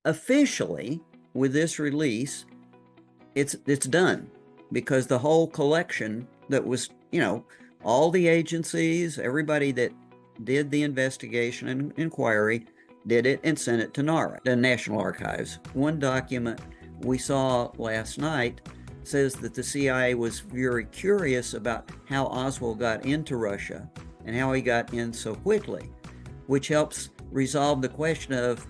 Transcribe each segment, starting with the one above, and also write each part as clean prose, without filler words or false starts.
Officially, with this release, it's done because the whole collection that was, all the agencies, everybody that did the investigation and inquiry did it and sent it to NARA, the National Archives. One document we saw last night says that the CIA was very curious about how Oswald got into Russia and how he got in so quickly, which helps resolve the question of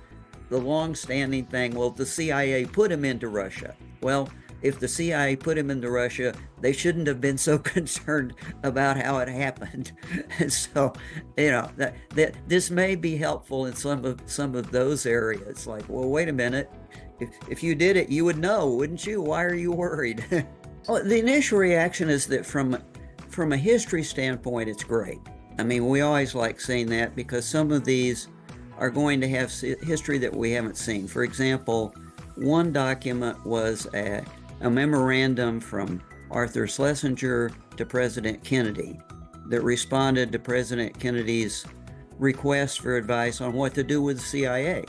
the long-standing thing, well, the CIA put him into Russia. Well, if the CIA put him into Russia, they shouldn't have been so concerned about how it happened. And so, that this may be helpful in some of those areas. Like, well, wait a minute, if you did it, you would know, wouldn't you? Why are you worried? Well, the initial reaction is that from a history standpoint, it's great. I mean, we always like seeing that because some of these are going to have history that we haven't seen. For example, one document was a memorandum from Arthur Schlesinger to President Kennedy that responded to President Kennedy's request for advice on what to do with the CIA.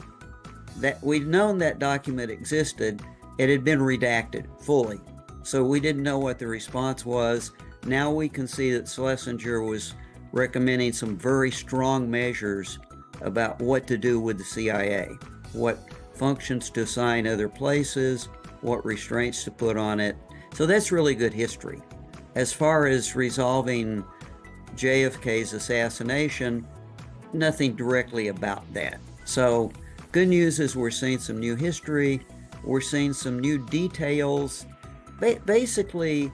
That we'd known that document existed, it had been redacted fully. So we didn't know what the response was. Now we can see that Schlesinger was recommending some very strong measures about what to do with the CIA, what functions to assign other places, what restraints to put on it. So that's really good history. As far as resolving JFK's assassination, nothing directly about that. So good news is we're seeing some new history, we're seeing some new details. Basically,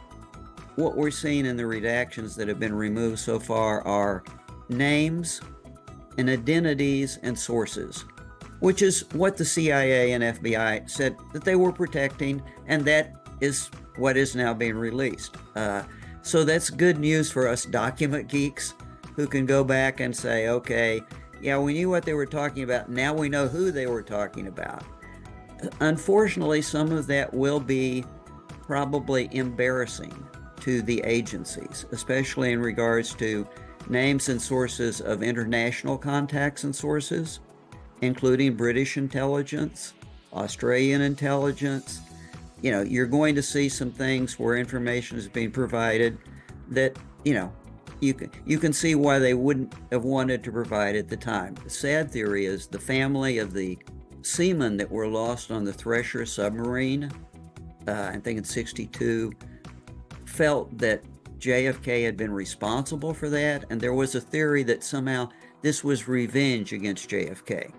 what we're seeing in the redactions that have been removed so far are names and identities and sources, which is what the CIA and FBI said that they were protecting, and that is what is now being released. So that's good news for us document geeks who can go back and say, okay, yeah, we knew what they were talking about. Now we know who they were talking about. Unfortunately, some of that will be probably embarrassing to the agencies, especially in regards to names and sources of international contacts and sources, including British intelligence, Australian intelligence. You're going to see some things where information is being provided that, you can see why they wouldn't have wanted to provide at the time. The sad theory is the family of the seamen that were lost on the Thresher submarine, I think in '62, felt that JFK had been responsible for that, and there was a theory that somehow this was revenge against JFK.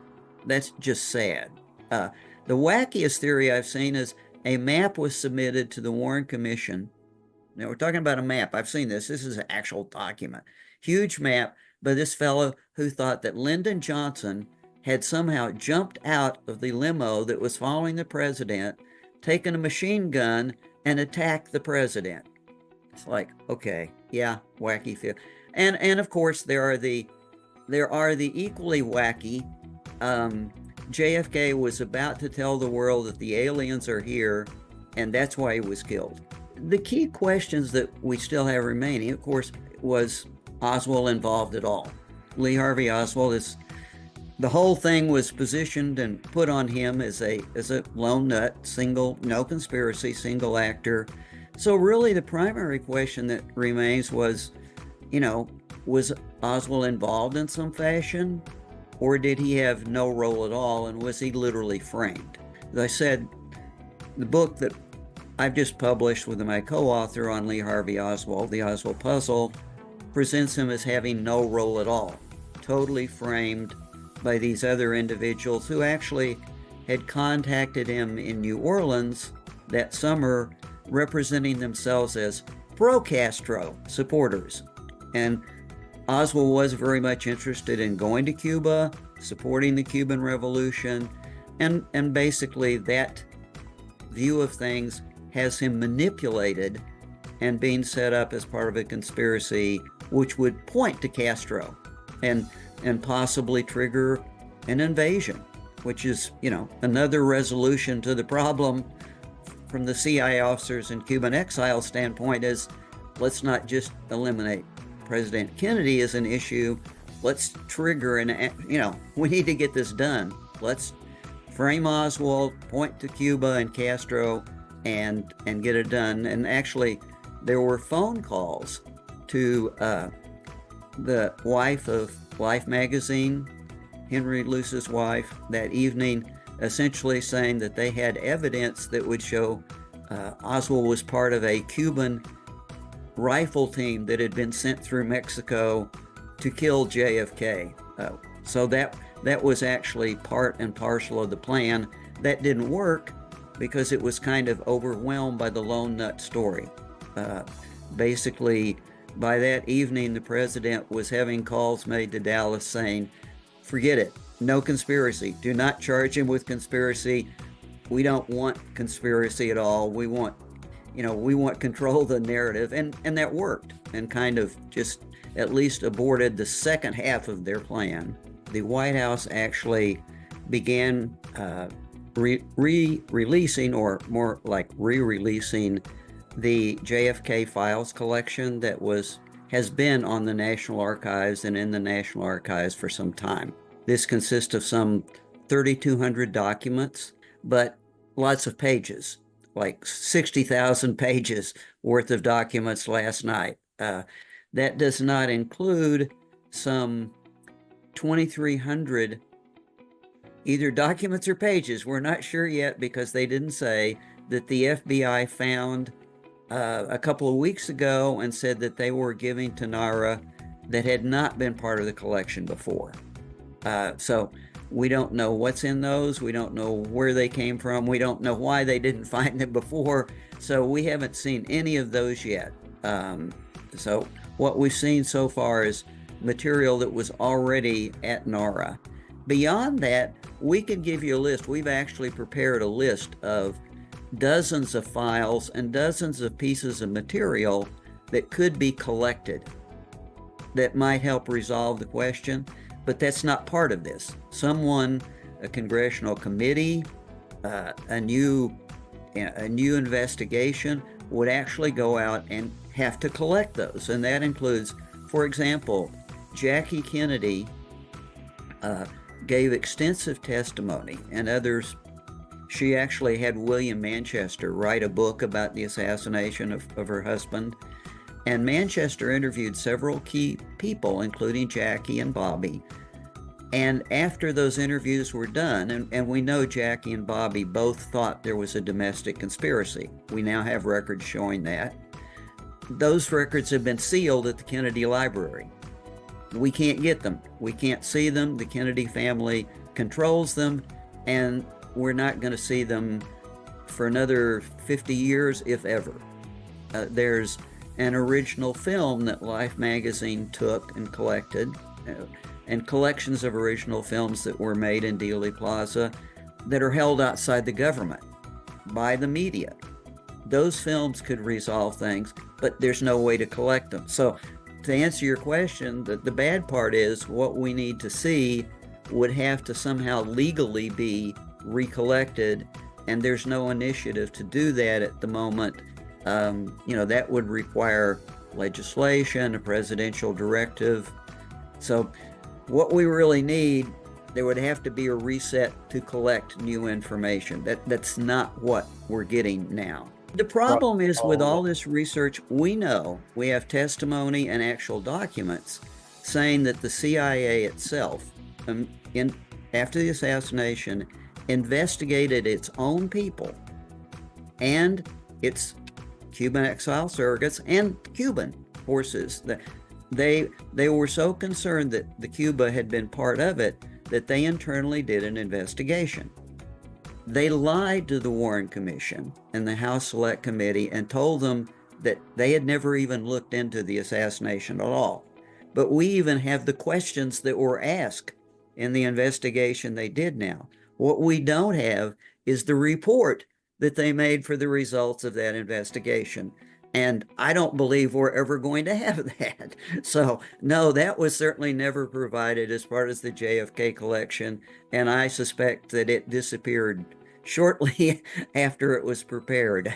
That's just sad. The wackiest theory I've seen is a map was submitted to the Warren Commission. Now, we're talking about a map. I've seen this. This is an actual document. Huge map by this fellow who thought that Lyndon Johnson had somehow jumped out of the limo that was following the president, taken a machine gun, and attacked the president. It's like, okay, yeah, wacky feel. And of course there are the equally wacky. JFK was about to tell the world that the aliens are here, and that's why he was killed. The key questions that we still have remaining, of course, was Oswald involved at all? Lee Harvey Oswald is. The whole thing was positioned and put on him as a lone nut, single, no conspiracy, single actor. So really the primary question that remains was, was Oswald involved in some fashion, or did he have no role at all, and was he literally framed? As I said, the book that I've just published with my co-author on Lee Harvey Oswald, The Oswald Puzzle, presents him as having no role at all, totally framed by these other individuals who actually had contacted him in New Orleans that summer, representing themselves as pro-Castro supporters. And Oswald was very much interested in going to Cuba, supporting the Cuban Revolution, and basically that view of things has him manipulated and being set up as part of a conspiracy which would point to Castro and possibly trigger an invasion, which is, another resolution to the problem from the CIA officers in Cuban exile standpoint is, let's not just eliminate President Kennedy as an issue, let's trigger we need to get this done. Let's frame Oswald, point to Cuba and Castro, and get it done. And actually, there were phone calls to the wife of Life magazine, Henry Luce's wife, that evening, essentially saying that they had evidence that would show Oswald was part of a Cuban rifle team that had been sent through Mexico to kill JFK. So that was actually part and parcel of the plan. That didn't work because it was kind of overwhelmed by the lone nut story. Basically, by that evening, the president was having calls made to Dallas saying, forget it, no conspiracy. Do not charge him with conspiracy. We don't want conspiracy at all. We want control of the narrative. And that worked, and kind of just at least aborted the second half of their plan. The White House actually began releasing, or more like re-releasing, the JFK files collection that has been on the National Archives and in the National Archives for some time. This consists of some 3,200 documents, but lots of pages, like 60,000 pages worth of documents last night. That does not include some 2,300 either documents or pages. We're not sure yet because they didn't say, that the FBI found a couple of weeks ago and said that they were giving to NARA that had not been part of the collection before. So we don't know what's in those. We don't know where they came from. We don't know why they didn't find them before. So we haven't seen any of those yet. So what we've seen so far is material that was already at NARA. Beyond that, we can give you a list. We've actually prepared a list of dozens of files and dozens of pieces of material that could be collected that might help resolve the question, but that's not part of this. A congressional committee, a new investigation would actually go out and have to collect those. And that includes, for example, Jackie Kennedy gave extensive testimony, and others. She actually had William Manchester write a book about the assassination of her husband. And Manchester interviewed several key people, including Jackie and Bobby. And after those interviews were done, and we know Jackie and Bobby both thought there was a domestic conspiracy. We now have records showing that. Those records have been sealed at the Kennedy Library. We can't get them. We can't see them. The Kennedy family controls them, and we're not going to see them for another 50 years, if ever. There's an original film that Life magazine took and collected, and collections of original films that were made in Dealey Plaza that are held outside the government by the media. Those films could resolve things, but there's no way to collect them. So to answer your question, the bad part is what we need to see would have to somehow legally be recollected, and there's no initiative to do that at the moment. That would require legislation, a presidential directive. So what we really need, there would have to be a reset to collect new information. That's not what we're getting now. The problem is with all this research, we know we have testimony and actual documents saying that the CIA itself, after the assassination, investigated its own people and its Cuban exile surrogates and Cuban forces. They were so concerned that the Cuba had been part of it that they internally did an investigation. They lied to the Warren Commission and the House Select Committee and told them that they had never even looked into the assassination at all. But we even have the questions that were asked in the investigation they did now. What we don't have is the report that they made for the results of that investigation. And I don't believe we're ever going to have that. So, no, that was certainly never provided as part of the JFK collection. And I suspect that it disappeared shortly after it was prepared.